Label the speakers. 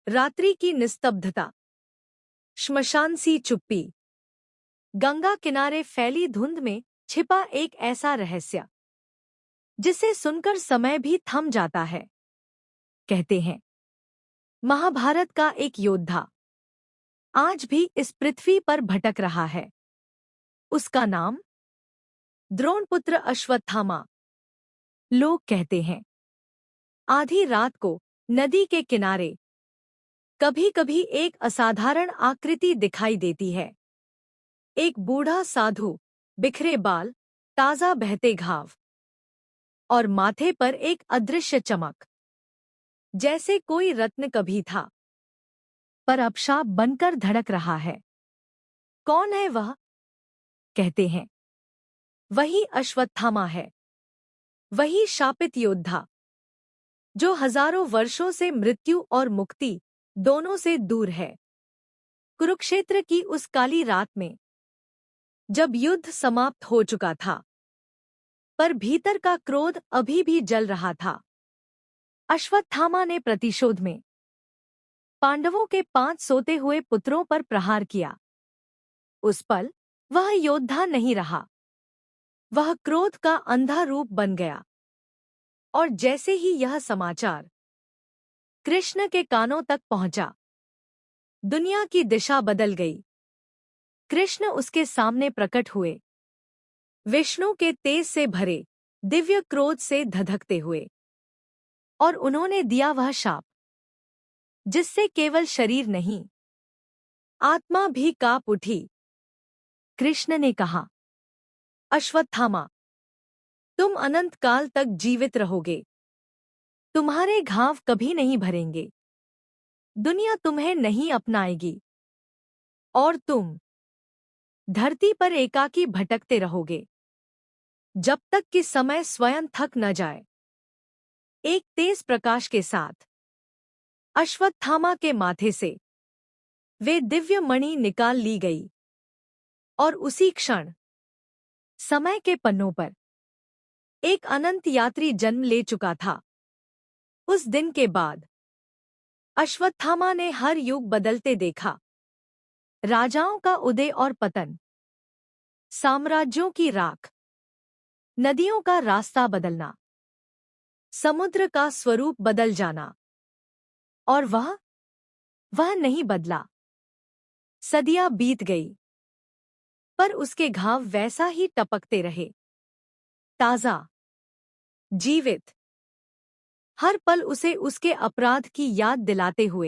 Speaker 1: रात्रि की निस्तब्धता, श्मशान सी चुप्पी। गंगा किनारे फैली धुंध में छिपा एक ऐसा रहस्य जिसे सुनकर समय भी थम जाता है। कहते हैं महाभारत का एक योद्धा आज भी इस पृथ्वी पर भटक रहा है। उसका नाम द्रोणपुत्र अश्वत्थामा। लोग कहते हैं आधी रात को नदी के किनारे कभी कभी एक असाधारण आकृति दिखाई देती है। एक बूढ़ा साधु, बिखरे बाल, ताजा बहते घाव और माथे पर एक अदृश्य चमक, जैसे कोई रत्न कभी था पर अब शाप बनकर धड़क रहा है। कौन है वह? कहते हैं वही अश्वत्थामा है, वही शापित योद्धा जो हजारों वर्षों से मृत्यु और मुक्ति दोनों से दूर है। कुरुक्षेत्र की उस काली रात में जब युद्ध समाप्त हो चुका था पर भीतर का क्रोध अभी भी जल रहा था, अश्वत्थामा ने प्रतिशोध में पांडवों के 5 सोते हुए पुत्रों पर प्रहार किया। उस पल वह योद्धा नहीं रहा, वह क्रोध का अंधा रूप बन गया। और जैसे ही यह समाचार कृष्ण के कानों तक पहुंचा, दुनिया की दिशा बदल गई। कृष्ण उसके सामने प्रकट हुए, विष्णु के तेज से भरे, दिव्य क्रोध से धधकते हुए, और उन्होंने दिया वह शाप जिससे केवल शरीर नहीं, आत्मा भी कांप उठी। कृष्ण ने कहा, अश्वत्थामा, तुम अनंत काल तक जीवित रहोगे, तुम्हारे घाव कभी नहीं भरेंगे, दुनिया तुम्हें नहीं अपनाएगी और तुम धरती पर एकाकी भटकते रहोगे जब तक कि समय स्वयं थक न जाए। एक तेज प्रकाश के साथ अश्वत्थामा के माथे से वे दिव्य मणि निकाल ली गई और उसी क्षण समय के पन्नों पर एक अनंत यात्री जन्म ले चुका था। उस दिन के बाद अश्वत्थामा ने हर युग बदलते देखा, राजाओं का उदय और पतन, साम्राज्यों की राख, नदियों का रास्ता बदलना, समुद्र का स्वरूप बदल जाना, और वह नहीं बदला। सदियां बीत गई पर उसके घाव वैसा ही टपकते रहे, ताजा, जीवित, हर पल उसे उसके अपराध की याद दिलाते हुए।